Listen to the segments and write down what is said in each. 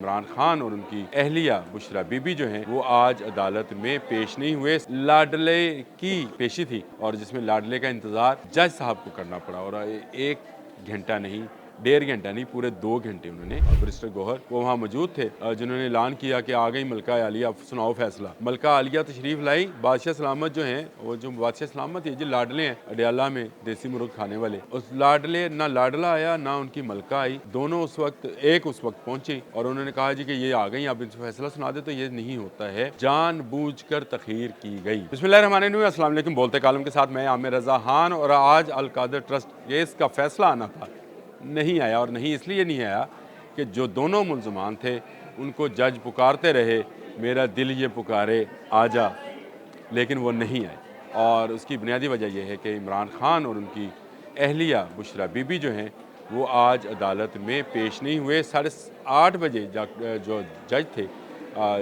عمران خان اور ان کی اہلیہ بشرا بی بی جو ہیں وہ آج عدالت میں پیش نہیں ہوئے۔ لاڈلے کی پیشی تھی اور جس میں لاڈلے کا انتظار جج صاحب کو کرنا پڑا اور 1 گھنٹہ نہیں، 1.5 گھنٹہ نہیں، پورے 2 گھنٹے انہوں نے بریسٹر گوہر وہ وہاں موجود تھے جنہوں نے اعلان کیا کہ آ گئی ملکہ عالیہ، سناؤ فیصلہ۔ ملکہ عالیہ تشریف لائی، بادشاہ سلامت جو ہیں وہ جو بادشاہ سلامت یہ جو لاڈلے ہیں اڈیالہ میں دیسی مرغ کھانے والے، اس لاڈلے نہ لاڈلا آیا نہ ان کی ملکہ آئی، دونوں اس وقت پہنچی اور انہوں نے کہا جی کہ یہ آ گئی، آپ ان سے فیصلہ سنا دے، تو یہ نہیں ہوتا ہے، جان بوجھ کر تخیر کی گئی۔ بسم اللہ الرحمن الرحیم، السلام علیکم۔ بولتے کالم کے ساتھ میں عامر رضا خان، اور آج القادر ٹرسٹ کیس کا فیصلہ آنا تھا، نہیں آیا، اور نہیں اس لیے نہیں آیا کہ جو دونوں ملزمان تھے ان کو جج پکارتے رہے میرا دل یہ پکارے آ جا، لیکن وہ نہیں آئے، اور اس کی بنیادی وجہ یہ ہے کہ عمران خان اور ان کی اہلیہ بشرا بی بی جو ہیں وہ آج عدالت میں پیش نہیں ہوئے۔ 8:30 بجے جو جج تھے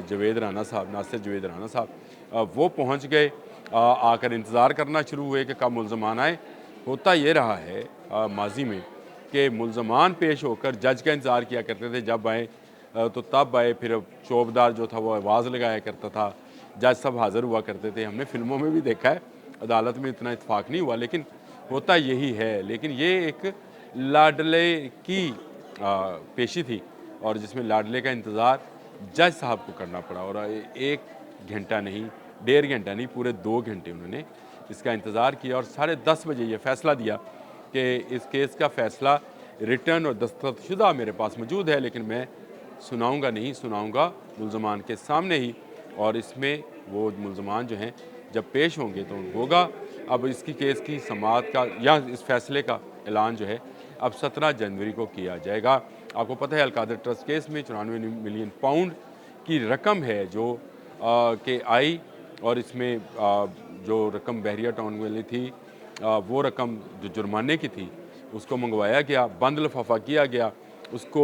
جوید رانا صاحب، ناصر جوید رانا صاحب، وہ پہنچ گئے، آ کر انتظار کرنا شروع ہوئے کہ کب ملزمان آئے۔ ہوتا یہ رہا ہے ماضی میں کہ ملزمان پیش ہو کر جج کا انتظار کیا کرتے تھے، جب آئے تو تب آئے، پھر چوبدار جو تھا وہ آواز لگایا کرتا تھا، جج سب حاضر ہوا کرتے تھے۔ ہم نے فلموں میں بھی دیکھا ہے، عدالت میں اتنا اتفاق نہیں ہوا، لیکن ہوتا یہی ہے۔ لیکن یہ ایک لاڈلے کی پیشی تھی اور جس میں لاڈلے کا انتظار جج صاحب کو کرنا پڑا اور 1 گھنٹہ نہیں، 1.5 گھنٹہ نہیں، پورے 2 گھنٹے انہوں نے اس کا انتظار کیا، اور 10:30 بجے یہ فیصلہ دیا کہ اس کیس کا فیصلہ ریٹرن اور دستخط شدہ میرے پاس موجود ہے، لیکن میں سناؤں گا نہیں، سناؤں گا ملزمان کے سامنے ہی، اور اس میں وہ ملزمان جو ہیں جب پیش ہوں گے تو ہوگا۔ اب اس کی کیس کی سماعت کا یا اس فیصلے کا اعلان جو ہے اب 17 جنوری کو کیا جائے گا۔ آپ کو پتہ ہے القادر ٹرسٹ کیس میں 94 ملین پاؤنڈ کی رقم ہے جو کہ آئی، اور اس میں جو رقم بحریہ ٹاؤن والی تھی وہ رقم جو جرمانے کی تھی اس کو منگوایا گیا، بند لفافہ کیا گیا، اس کو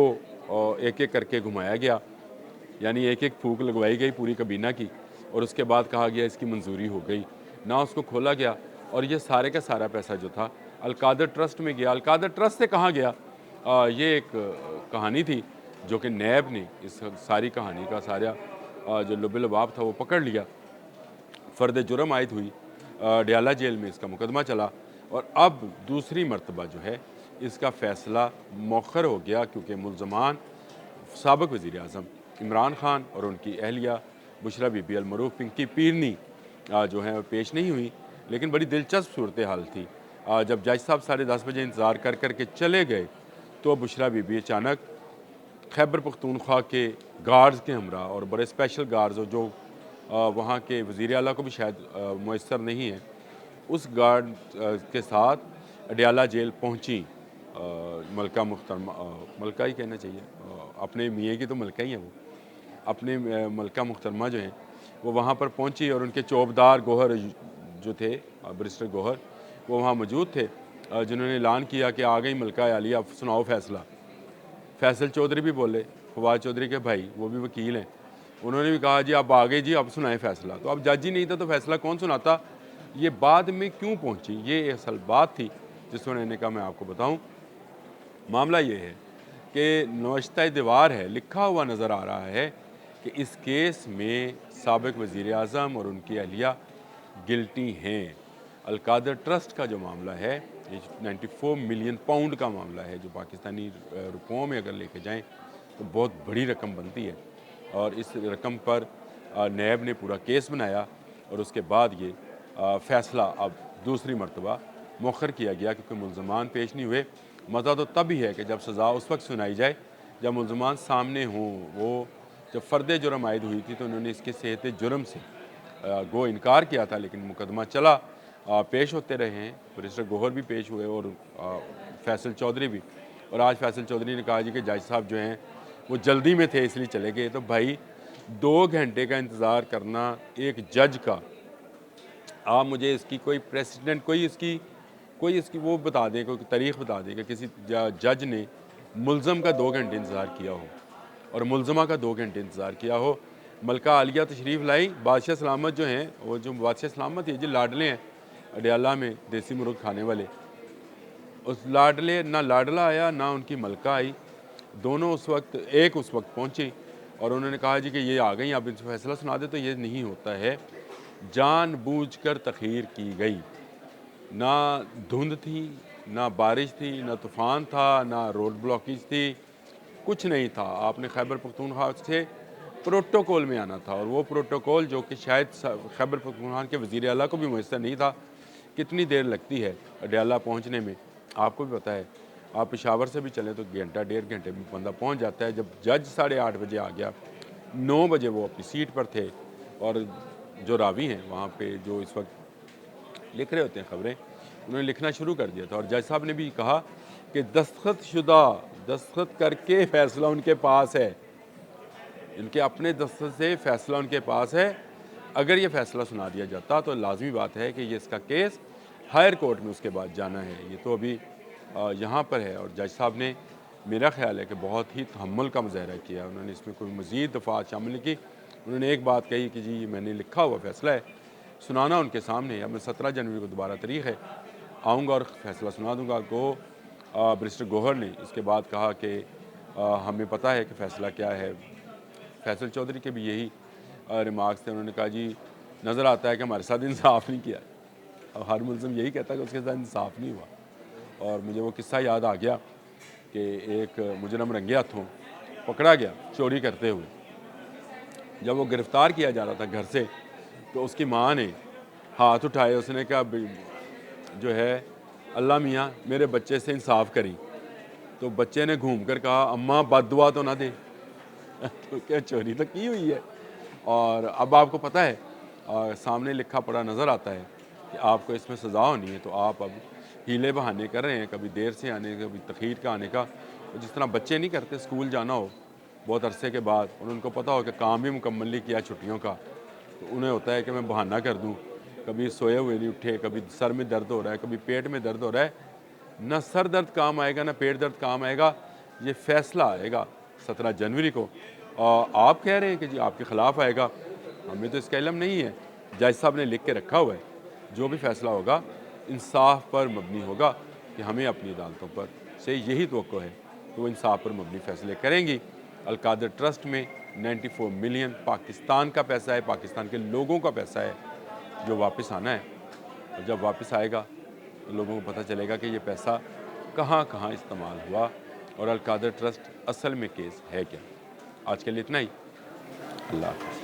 ایک ایک کر کے گھمایا گیا، یعنی ایک ایک پھونک لگوائی گئی پوری کابینہ کی، اور اس کے بعد کہا گیا اس کی منظوری ہو گئی، نہ اس کو کھولا گیا، اور یہ سارے کا سارا پیسہ جو تھا القادر ٹرسٹ میں گیا۔ القادر ٹرسٹ سے کہاں گیا؟ یہ ایک کہانی تھی جو کہ نیب نے اس ساری کہانی کا سارا جو لب لباب تھا وہ پکڑ لیا، فرد جرم عائد ہوئی، ڈیالہ جیل میں اس کا مقدمہ چلا، اور اب دوسری مرتبہ جو ہے اس کا فیصلہ مؤخر ہو گیا، کیونکہ ملزمان سابق وزیر اعظم عمران خان اور ان کی اہلیہ بشرا بی بی المعروف پنکی پیرنی جو ہیں پیش نہیں ہوئی۔ لیکن بڑی دلچسپ صورتحال تھی، جب جج صاحب 10:30 بجے انتظار کر کر کے چلے گئے تو بشرا بی بی اچانک خیبر پختونخوا کے گارڈز کے ہمراہ، اور بڑے اسپیشل گارڈز جو وہاں کے وزیر اعلیٰ کو بھی شاید میسر نہیں ہے، اس گارڈ کے ساتھ اڈیالہ جیل پہنچی ملکہ محترمہ، ملکہ ہی کہنا چاہیے، اپنے میاں کی تو ملکہ ہی ہیں، وہ اپنے ملکہ محترمہ جو ہیں وہ وہاں پر پہنچی، اور ان کے چوبدار گوہر جو تھے بریسٹر گوہر وہ وہاں موجود تھے جنہوں نے اعلان کیا کہ آ گئی ملکہ عالیہ، سناؤ فیصلہ۔ فیصل چودھری بھی بولے، فواد چودھری کے بھائی، وہ بھی وکیل ہیں، انہوں نے بھی کہا جی اب آ گئے جی، اب سنائیں فیصلہ۔ تو اب جج ہی نہیں تھا تو فیصلہ کون سناتا؟ یہ بعد میں کیوں پہنچی، یہ اصل بات تھی جس میں نے کہا میں آپ کو بتاؤں۔ معاملہ یہ ہے کہ نوشتہ دیوار ہے، لکھا ہوا نظر آ رہا ہے کہ اس کیس میں سابق وزیر اعظم اور ان کی اہلیہ گلٹی ہیں۔ القادر ٹرسٹ کا جو معاملہ ہے یہ 94 ملین پاؤنڈ کا معاملہ ہے، جو پاکستانی روپوں میں اگر لے کے جائیں تو بہت بڑی رقم بنتی ہے، اور اس رقم پر نیب نے پورا کیس بنایا، اور اس کے بعد یہ فیصلہ اب دوسری مرتبہ مؤخر کیا گیا کیونکہ ملزمان پیش نہیں ہوئے۔ مزہ تو تب ہی ہے کہ جب سزا اس وقت سنائی جائے جب ملزمان سامنے ہوں۔ وہ جب فرد جرم عائد ہوئی تھی تو انہوں نے اس کے صحت جرم سے گو انکار کیا تھا، لیکن مقدمہ چلا، پیش ہوتے رہے ہیں، بریسٹر گوہر بھی پیش ہوئے اور فیصل چودھری بھی، اور آج فیصل چودھری نے کہا جی کہ جج صاحب جو ہیں وہ جلدی میں تھے اس لیے چلے گئے۔ تو بھائی 2 گھنٹے کا انتظار کرنا ایک جج کا، آپ مجھے اس کی کوئی پریسیڈنٹ، کوئی اس کی وہ بتا دیں، کوئی تاریخ بتا دیں کہ کسی جج نے ملزم کا 2 گھنٹے انتظار کیا ہو اور ملزمہ کا 2 گھنٹے انتظار کیا ہو۔ ملکہ عالیہ تشریف لائی، بادشاہ سلامت جو ہیں وہ جو بادشاہ سلامت یہ جو لاڈلے ہیں اڈیالہ میں دیسی مرغ کھانے والے، اس لاڈلے نہ لاڈلا آیا نہ ان کی ملکہ آئی، دونوں اس وقت پہنچی، اور انہوں نے کہا جی کہ یہ آ گئی، آپ ان سے فیصلہ سنا دے، تو یہ نہیں ہوتا ہے۔ جان بوجھ کر تخیر کی گئی، نہ دھند تھی، نہ بارش تھی، نہ طوفان تھا، نہ روڈ بلاکیج تھی، کچھ نہیں تھا۔ آپ نے خیبر پختونخوا سے پروٹوکول میں آنا تھا، اور وہ پروٹوکول جو کہ شاید خیبر پختونخوا کے وزیر اعلیٰ کو بھی میسر نہیں تھا۔ کتنی دیر لگتی ہے اڈیالہ پہنچنے میں، آپ کو بھی پتہ ہے۔ آپ پشاور سے بھی چلیں تو گھنٹہ 1.5 گھنٹے میں بندہ پہنچ جاتا ہے۔ جب جج 8:30 بجے آ گیا، 9 بجے وہ اپنی سیٹ پر تھے، اور جو راوی ہیں وہاں پہ جو اس وقت لکھ رہے ہوتے ہیں خبریں، انہوں نے لکھنا شروع کر دیا تھا، اور جج صاحب نے بھی کہا کہ دستخط کر کے فیصلہ ان کے پاس ہے، ان کے اپنے دستخط سے فیصلہ ان کے پاس ہے۔ اگر یہ فیصلہ سنا دیا جاتا تو لازمی بات ہے کہ یہ اس کا کیس ہائر کورٹ میں اس کے بعد جانا ہے۔ یہ تو ابھی یہاں پر ہے، اور جج صاحب نے میرا خیال ہے کہ بہت ہی تحمل کا مظاہرہ کیا۔ انہوں نے اس میں کوئی مزید دفعات شامل نہیں کی۔ انہوں نے ایک بات کہی کہ جی میں نے لکھا ہوا فیصلہ ہے، سنانا ان کے سامنے ہے۔ اب میں 17 جنوری کو دوبارہ تاریخ ہے، آؤں گا اور فیصلہ سنا دوں گا۔ برسٹر گوہر نے اس کے بعد کہا کہ ہمیں پتہ ہے کہ فیصلہ کیا ہے۔ فیصل چودھری کے بھی یہی ریمارکس تھے۔ انہوں نے کہا جی نظر آتا ہے کہ ہمارے ساتھ انصاف نہیں کیا۔ اب ہر ملزم یہی کہتا ہے کہ اس کے ساتھ انصاف نہیں ہوا۔ اور مجھے وہ قصہ یاد آ گیا کہ ایک مجرم رنگے ہاتھوں پکڑا گیا چوری کرتے ہوئے۔ جب وہ گرفتار کیا جا رہا تھا گھر سے، تو اس کی ماں نے ہاتھ اٹھائے، اس نے کہا جو ہے اللہ میاں میرے بچے سے انصاف کری۔ تو بچے نے گھوم کر کہا اماں بد دعا تو نہ دے، تو کیا چوری تو کی ہوئی ہے۔ اور اب آپ کو پتہ ہے سامنے لکھا پڑا نظر آتا ہے کہ آپ کو اس میں سزا ہونی ہے، تو آپ اب ہیلے بہانے کر رہے ہیں، کبھی دیر سے آنے کا، کبھی تخیر کا آنے کا۔ جس طرح بچے نہیں کرتے، اسکول جانا ہو بہت عرصے کے بعد اور ان کو پتہ ہو کہ کام بھی مکمل نہیں کیا چھٹیوں کا، تو انہیں ہوتا ہے کہ میں بہانہ کر دوں۔ کبھی سوئے ہوئے نہیں اٹھے، کبھی سر میں درد ہو رہا ہے، کبھی پیٹ میں درد ہو رہا ہے۔ نہ سر درد کام آئے گا، نہ پیٹ درد کام آئے گا۔ یہ فیصلہ آئے گا 17 جنوری کو، اور آپ کہہ رہے ہیں کہ جی آپ کے خلاف آئے گا۔ ہمیں تو اس کا علم نہیں ہے۔ جج صاحب نے لکھ کے رکھا ہوا ہے جو بھی فیصلہ ہوگا انصاف پر مبنی ہوگا، کہ ہمیں اپنی عدالتوں پر سے یہی توقع ہے کہ وہ انصاف پر مبنی فیصلے کریں گی۔ القادر ٹرسٹ میں 94 ملین پاکستان کا پیسہ ہے، پاکستان کے لوگوں کا پیسہ ہے جو واپس آنا ہے، اور جب واپس آئے گا تو لوگوں کو پتہ چلے گا کہ یہ پیسہ کہاں کہاں استعمال ہوا، اور القادر ٹرسٹ اصل میں کیس ہے کیا۔ آج کے لیے اتنا ہی۔ اللہ حافظ۔